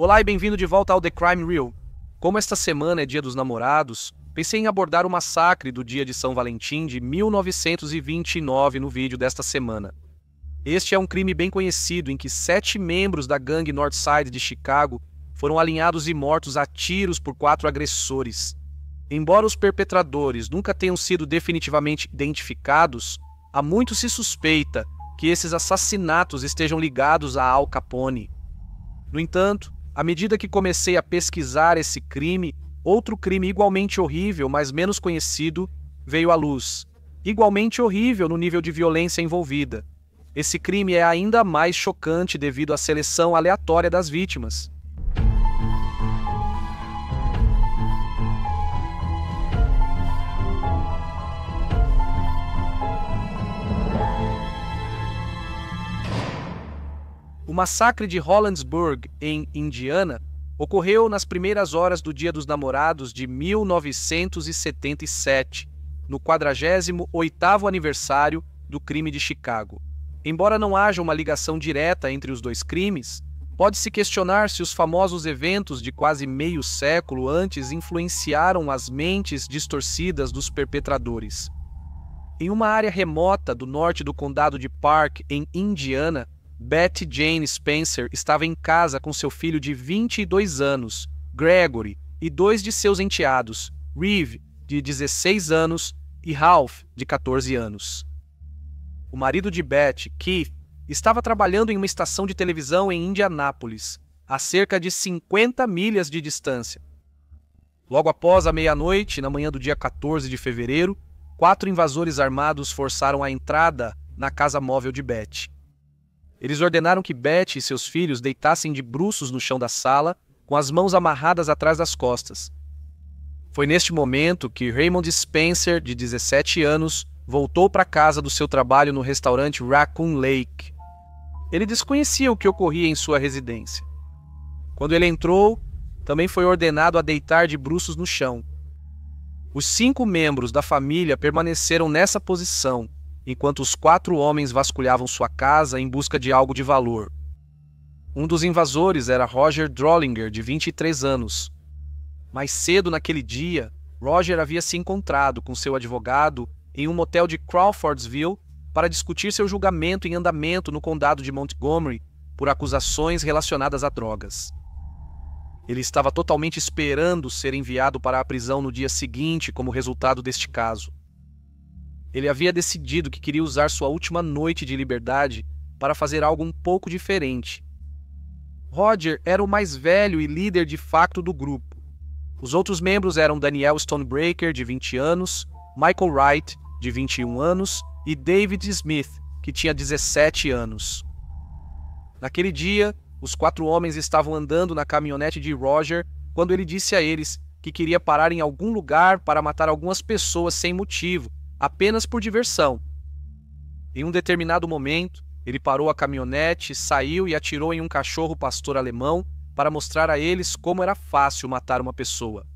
Olá e bem-vindo de volta ao The Crime Reel. Como esta semana é Dia dos Namorados, pensei em abordar o massacre do dia de São Valentim de 1929 no vídeo desta semana. Este é um crime bem conhecido em que 7 membros da gangue Northside de Chicago foram alinhados e mortos a tiros por 4 agressores. Embora os perpetradores nunca tenham sido definitivamente identificados, há muito se suspeita que esses assassinatos estejam ligados a Al Capone. No entanto, à medida que comecei a pesquisar esse crime, outro crime igualmente horrível, mas menos conhecido, veio à luz. Igualmente horrível no nível de violência envolvida. Esse crime é ainda mais chocante devido à seleção aleatória das vítimas. O massacre de Hollinsburg, em Indiana, ocorreu nas primeiras horas do Dia dos Namorados de 1977, no 48º aniversário do crime de Chicago. Embora não haja uma ligação direta entre os dois crimes, pode-se questionar se os famosos eventos de quase meio século antes influenciaram as mentes distorcidas dos perpetradores. Em uma área remota do norte do condado de Park, em Indiana, Betty Jane Spencer estava em casa com seu filho de 22 anos, Gregory, e 2 de seus enteados, Reeve, de 16 anos, e Ralph, de 14 anos. O marido de Betty, Keith, estava trabalhando em uma estação de televisão em Indianápolis, a cerca de 50 milhas de distância. Logo após a meia-noite, na manhã do dia 14 de fevereiro, 4 invasores armados forçaram a entrada na casa móvel de Betty. Eles ordenaram que Betty e seus filhos deitassem de bruços no chão da sala, com as mãos amarradas atrás das costas. Foi neste momento que Raymond Spencer, de 17 anos, voltou para casa do seu trabalho no restaurante Raccoon Lake. Ele desconhecia o que ocorria em sua residência. Quando ele entrou, também foi ordenado a deitar de bruços no chão. Os 5 membros da família permaneceram nessa posição, enquanto os 4 homens vasculhavam sua casa em busca de algo de valor. Um dos invasores era Roger Drollinger, de 23 anos. Mais cedo naquele dia, Roger havia se encontrado com seu advogado em um motel de Crawfordsville para discutir seu julgamento em andamento no condado de Montgomery por acusações relacionadas a drogas. Ele estava totalmente esperando ser enviado para a prisão no dia seguinte como resultado deste caso. Ele havia decidido que queria usar sua última noite de liberdade para fazer algo um pouco diferente. Roger era o mais velho e líder de facto do grupo. Os outros membros eram Daniel Stonebreaker, de 20 anos, Michael Wright, de 21 anos, e David Smith, que tinha 17 anos. Naquele dia, os 4 homens estavam andando na caminhonete de Roger quando ele disse a eles que queria parar em algum lugar para matar algumas pessoas sem motivo, apenas por diversão. Em um determinado momento, ele parou a caminhonete, saiu e atirou em um cachorro pastor alemão para mostrar a eles como era fácil matar uma pessoa.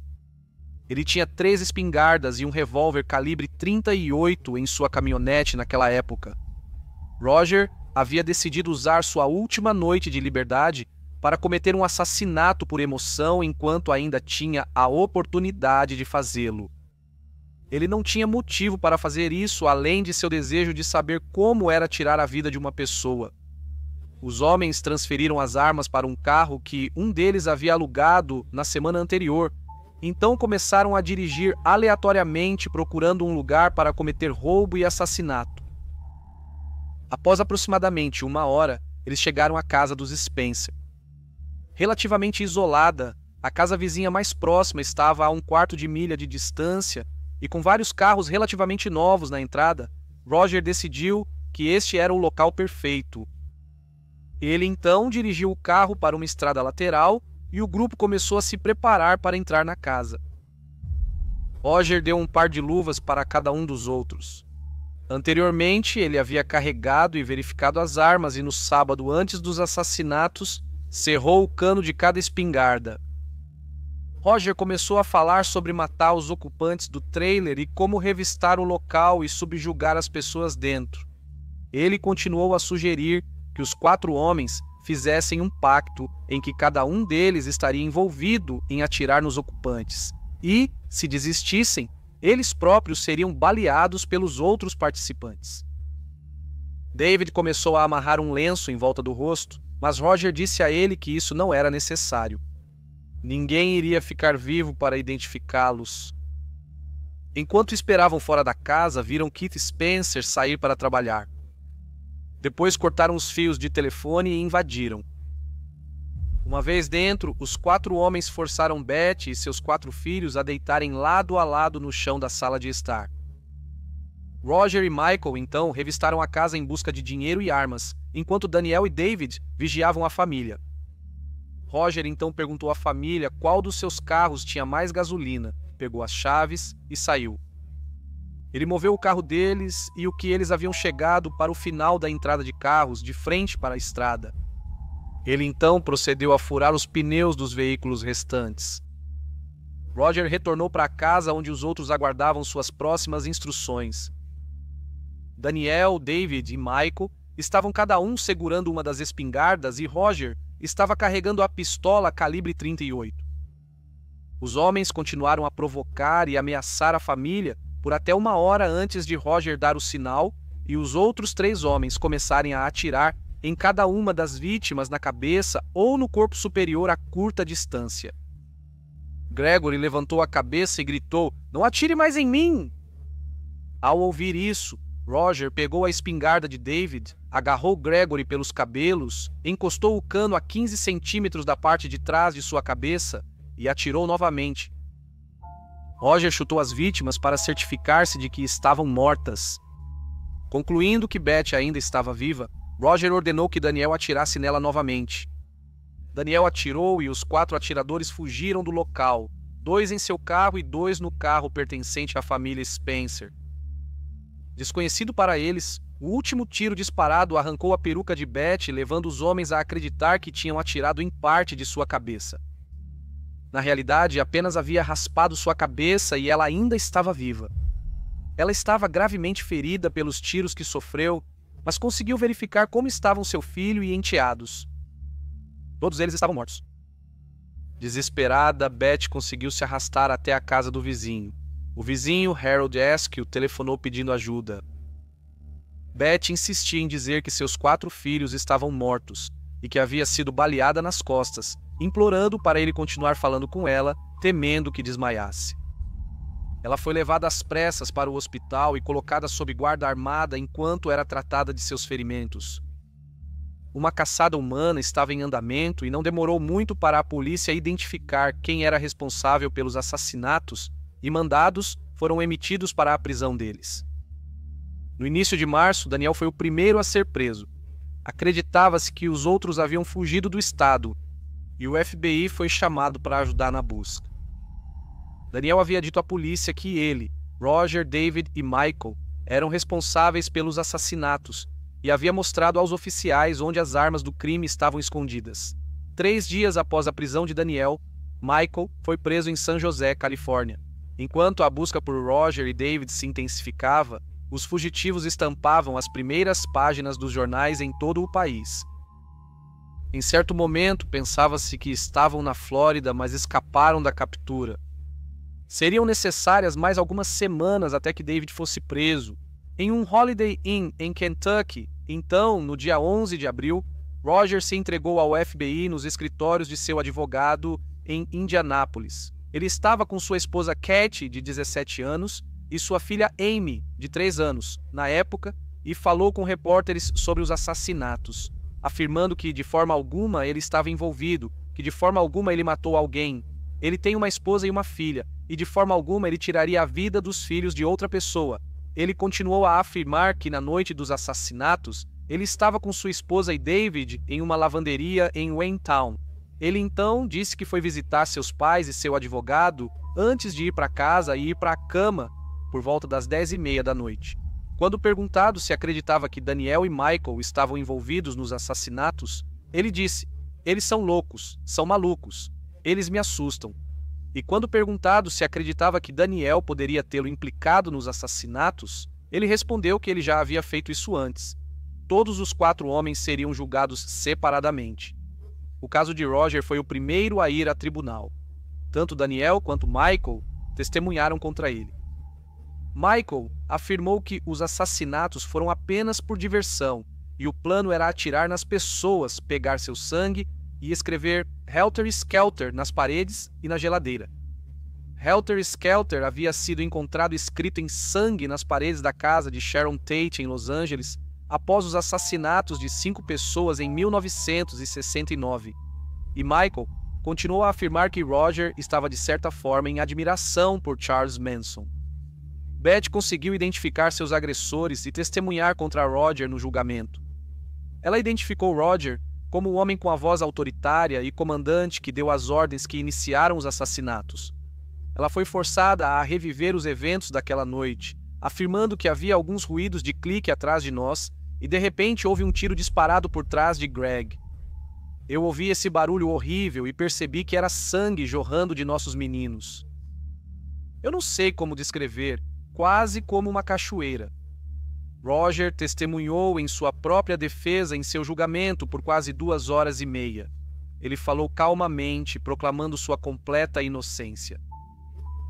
Ele tinha 3 espingardas e um revólver calibre 38 em sua caminhonete naquela época. Roger havia decidido usar sua última noite de liberdade para cometer um assassinato por emoção enquanto ainda tinha a oportunidade de fazê-lo. Ele não tinha motivo para fazer isso além de seu desejo de saber como era tirar a vida de uma pessoa. Os homens transferiram as armas para um carro que um deles havia alugado na semana anterior, então começaram a dirigir aleatoriamente procurando um lugar para cometer roubo e assassinato. Após aproximadamente 1 hora, eles chegaram à casa dos Spencer. Relativamente isolada, a casa vizinha mais próxima estava a 1/4 de milha de distância e com vários carros relativamente novos na entrada, Roger decidiu que este era o local perfeito. Ele então dirigiu o carro para uma estrada lateral e o grupo começou a se preparar para entrar na casa. Roger deu um par de luvas para cada um dos outros. Anteriormente, ele havia carregado e verificado as armas e no sábado antes dos assassinatos, cerrou o cano de cada espingarda. Roger começou a falar sobre matar os ocupantes do trailer e como revistar o local e subjugar as pessoas dentro. Ele continuou a sugerir que os 4 homens fizessem um pacto em que cada um deles estaria envolvido em atirar nos ocupantes e, se desistissem, eles próprios seriam baleados pelos outros participantes. David começou a amarrar um lenço em volta do rosto, mas Roger disse a ele que isso não era necessário. Ninguém iria ficar vivo para identificá-los. Enquanto esperavam fora da casa, viram Keith Spencer sair para trabalhar. Depois cortaram os fios de telefone e invadiram. Uma vez dentro, os 4 homens forçaram Beth e seus 4 filhos a deitarem lado a lado no chão da sala de estar. Roger e Michael, então, revistaram a casa em busca de dinheiro e armas, enquanto Daniel e David vigiavam a família. Roger então perguntou à família qual dos seus carros tinha mais gasolina, pegou as chaves e saiu. Ele moveu o carro deles e o que eles haviam chegado para o final da entrada de carros, de frente para a estrada. Ele então procedeu a furar os pneus dos veículos restantes. Roger retornou para a casa onde os outros aguardavam suas próximas instruções. Daniel, David e Michael estavam cada um segurando uma das espingardas e Roger estava carregando a pistola calibre 38. Os homens continuaram a provocar e ameaçar a família por até 1 hora antes de Roger dar o sinal e os outros 3 homens começarem a atirar em cada uma das vítimas na cabeça ou no corpo superior a curta distância. Gregory levantou a cabeça e gritou: "Não atire mais em mim!" Ao ouvir isso, Roger pegou a espingarda de David, agarrou Gregory pelos cabelos, encostou o cano a 15 centímetros da parte de trás de sua cabeça e atirou novamente. Roger chutou as vítimas para certificar-se de que estavam mortas. Concluindo que Beth ainda estava viva, Roger ordenou que Daniel atirasse nela novamente. Daniel atirou e os 4 atiradores fugiram do local, 2 em seu carro e 2 no carro pertencente à família Spencer. Desconhecido para eles, o último tiro disparado arrancou a peruca de Beth, levando os homens a acreditar que tinham atirado em parte de sua cabeça. Na realidade, apenas havia raspado sua cabeça e ela ainda estava viva. Ela estava gravemente ferida pelos tiros que sofreu, mas conseguiu verificar como estavam seu filho e enteados. Todos eles estavam mortos. Desesperada, Beth conseguiu se arrastar até a casa do vizinho. O vizinho, Harold Askew, telefonou pedindo ajuda. Beth insistia em dizer que seus 4 filhos estavam mortos e que havia sido baleada nas costas, implorando para ele continuar falando com ela, temendo que desmaiasse. Ela foi levada às pressas para o hospital e colocada sob guarda armada enquanto era tratada de seus ferimentos. Uma caçada humana estava em andamento e não demorou muito para a polícia identificar quem era responsável pelos assassinatos e mandados foram emitidos para a prisão deles. No início de março, Daniel foi o primeiro a ser preso. Acreditava-se que os outros haviam fugido do estado e o FBI foi chamado para ajudar na busca. Daniel havia dito à polícia que ele, Roger, David e Michael eram responsáveis pelos assassinatos e havia mostrado aos oficiais onde as armas do crime estavam escondidas. 3 dias após a prisão de Daniel, Michael foi preso em San José, Califórnia. Enquanto a busca por Roger e David se intensificava, os fugitivos estampavam as primeiras páginas dos jornais em todo o país. Em certo momento, pensava-se que estavam na Flórida, mas escaparam da captura. Seriam necessárias mais algumas semanas até que David fosse preso. Em um Holiday Inn em Kentucky, então, no dia 11 de abril, Roger se entregou ao FBI nos escritórios de seu advogado em Indianápolis. Ele estava com sua esposa Kathy, de 17 anos, e sua filha Amy, de 3 anos, na época, e falou com repórteres sobre os assassinatos, afirmando que de forma alguma ele estava envolvido, que de forma alguma ele matou alguém. Ele tem uma esposa e uma filha, e de forma alguma ele tiraria a vida dos filhos de outra pessoa. Ele continuou a afirmar que na noite dos assassinatos, ele estava com sua esposa e David em uma lavanderia em Waynestown. Ele então disse que foi visitar seus pais e seu advogado antes de ir para casa e ir para a cama por volta das 10h30 da noite. Quando perguntado se acreditava que Daniel e Michael estavam envolvidos nos assassinatos, ele disse: "Eles são loucos, são malucos, eles me assustam." E quando perguntado se acreditava que Daniel poderia tê-lo implicado nos assassinatos, ele respondeu que ele já havia feito isso antes. todos os 4 homens seriam julgados separadamente. O caso de Roger foi o primeiro a ir a tribunal. Tanto Daniel quanto Michael testemunharam contra ele. Michael afirmou que os assassinatos foram apenas por diversão e o plano era atirar nas pessoas, pegar seu sangue e escrever Helter Skelter nas paredes e na geladeira. Helter Skelter havia sido encontrado escrito em sangue nas paredes da casa de Sharon Tate em Los Angeles após os assassinatos de 5 pessoas em 1969. E Michael continuou a afirmar que Roger estava de certa forma em admiração por Charles Manson. Beth conseguiu identificar seus agressores e testemunhar contra Roger no julgamento. Ela identificou Roger como o homem com a voz autoritária e comandante que deu as ordens que iniciaram os assassinatos. Ela foi forçada a reviver os eventos daquela noite, afirmando que havia alguns ruídos de clique atrás de nós e de repente houve um tiro disparado por trás de Greg. Eu ouvi esse barulho horrível e percebi que era sangue jorrando de nossos meninos. Eu não sei como descrever, quase como uma cachoeira. Roger testemunhou em sua própria defesa em seu julgamento por quase 2 horas e meia. Ele falou calmamente, proclamando sua completa inocência.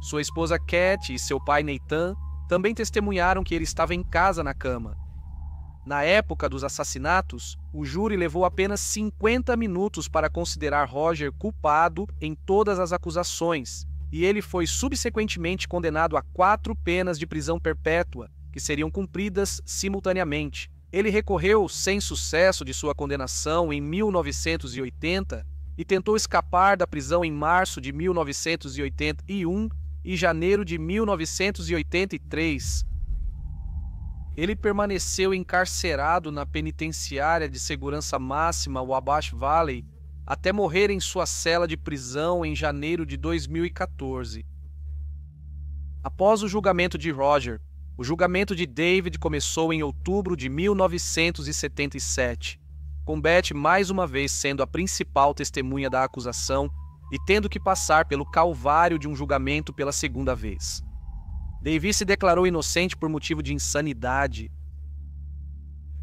Sua esposa Cat e seu pai Nathan também testemunharam que ele estava em casa na cama. Na época dos assassinatos, o júri levou apenas 50 minutos para considerar Roger culpado em todas as acusações, e ele foi subsequentemente condenado a 4 penas de prisão perpétua, que seriam cumpridas simultaneamente. Ele recorreu sem sucesso de sua condenação em 1980 e tentou escapar da prisão em março de 1981 e janeiro de 1983. Ele permaneceu encarcerado na penitenciária de segurança máxima Wabash Valley até morrer em sua cela de prisão em janeiro de 2014. Após o julgamento de Roger, o julgamento de David começou em outubro de 1977, com Beth mais uma vez sendo a principal testemunha da acusação e tendo que passar pelo calvário de um julgamento pela segunda vez. David se declarou inocente por motivo de insanidade.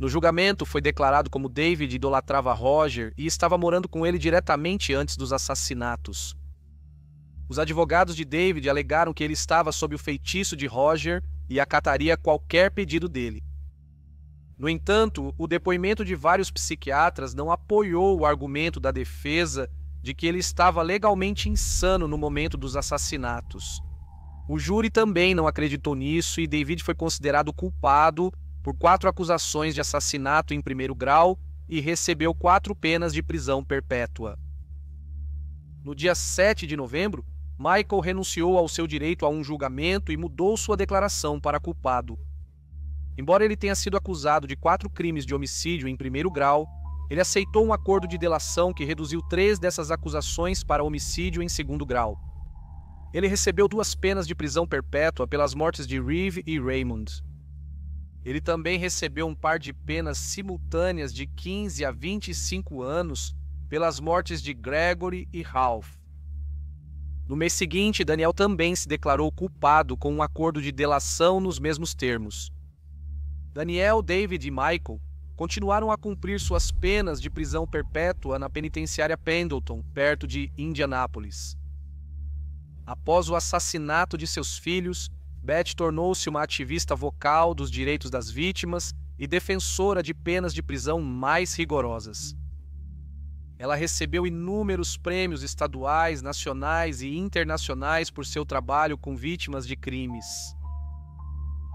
No julgamento, foi declarado como David idolatrava Roger e estava morando com ele diretamente antes dos assassinatos. Os advogados de David alegaram que ele estava sob o feitiço de Roger e acataria qualquer pedido dele. No entanto, o depoimento de vários psiquiatras não apoiou o argumento da defesa de que ele estava legalmente insano no momento dos assassinatos. O júri também não acreditou nisso e David foi considerado culpado por 4 acusações de assassinato em primeiro grau e recebeu 4 penas de prisão perpétua. No dia 7 de novembro, Michael renunciou ao seu direito a um julgamento e mudou sua declaração para culpado. Embora ele tenha sido acusado de 4 crimes de homicídio em primeiro grau, ele aceitou um acordo de delação que reduziu 3 dessas acusações para homicídio em segundo grau. Ele recebeu 2 penas de prisão perpétua pelas mortes de Reeve e Raymond. Ele também recebeu um par de penas simultâneas de 15 a 25 anos pelas mortes de Gregory e Ralph. No mês seguinte, Daniel também se declarou culpado com um acordo de delação nos mesmos termos. Daniel, David e Michael continuaram a cumprir suas penas de prisão perpétua na penitenciária Pendleton, perto de Indianápolis. Após o assassinato de seus filhos, Beth tornou-se uma ativista vocal dos direitos das vítimas e defensora de penas de prisão mais rigorosas. Ela recebeu inúmeros prêmios estaduais, nacionais e internacionais por seu trabalho com vítimas de crimes.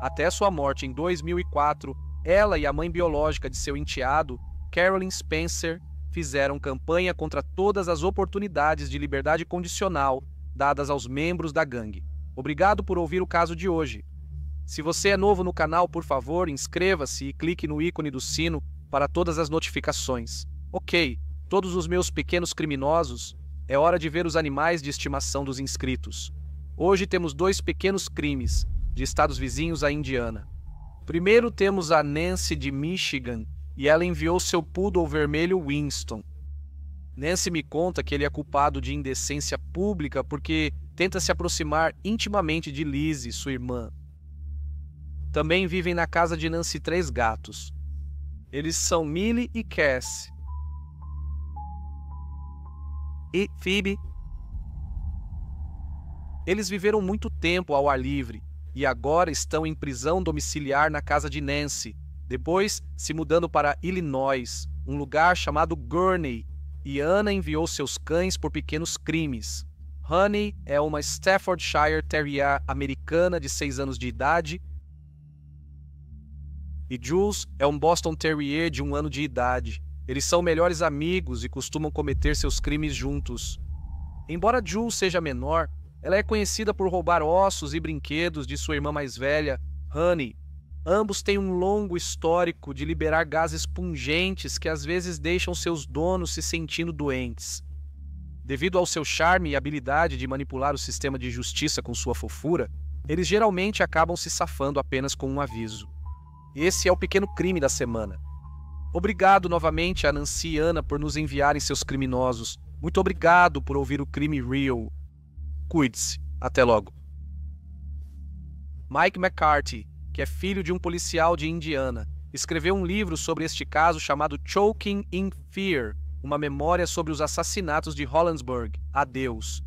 Até sua morte em 2004, ela e a mãe biológica de seu enteado, Carolyn Spencer, fizeram campanha contra todas as oportunidades de liberdade condicional dadas aos membros da gangue. Obrigado por ouvir o caso de hoje. Se você é novo no canal, por favor, inscreva-se e clique no ícone do sino para todas as notificações. Ok, todos os meus pequenos criminosos, é hora de ver os animais de estimação dos inscritos. Hoje temos 2 pequenos crimes, de estados vizinhos à Indiana. Primeiro temos a Nancy de Michigan, e ela enviou seu poodle vermelho Winston. Nancy me conta que ele é culpado de indecência pública porque tenta se aproximar intimamente de Lizzie, sua irmã. Também vivem na casa de Nancy 3 gatos. Eles são Millie e Cass. E Phoebe. Eles viveram muito tempo ao ar livre e agora estão em prisão domiciliar na casa de Nancy, depois se mudando para Illinois, um lugar chamado Gurney, e Anna enviou seus cães por pequenos crimes. Honey é uma Staffordshire Terrier americana de 6 anos de idade e Jules é um Boston Terrier de 1 ano de idade. Eles são melhores amigos e costumam cometer seus crimes juntos. Embora Jules seja menor, ela é conhecida por roubar ossos e brinquedos de sua irmã mais velha, Honey. Ambos têm um longo histórico de liberar gases pungentes que às vezes deixam seus donos se sentindo doentes. Devido ao seu charme e habilidade de manipular o sistema de justiça com sua fofura, eles geralmente acabam se safando apenas com um aviso. Esse é o pequeno crime da semana. Obrigado novamente a Nancy e Ana por nos enviarem seus criminosos. Muito obrigado por ouvir o Crime Real. Cuide-se. Até logo. Mike McCarthy, que é filho de um policial de Indiana, escreveu um livro sobre este caso chamado Choking in Fear, uma memória sobre os assassinatos de Hollandsburg. Adeus.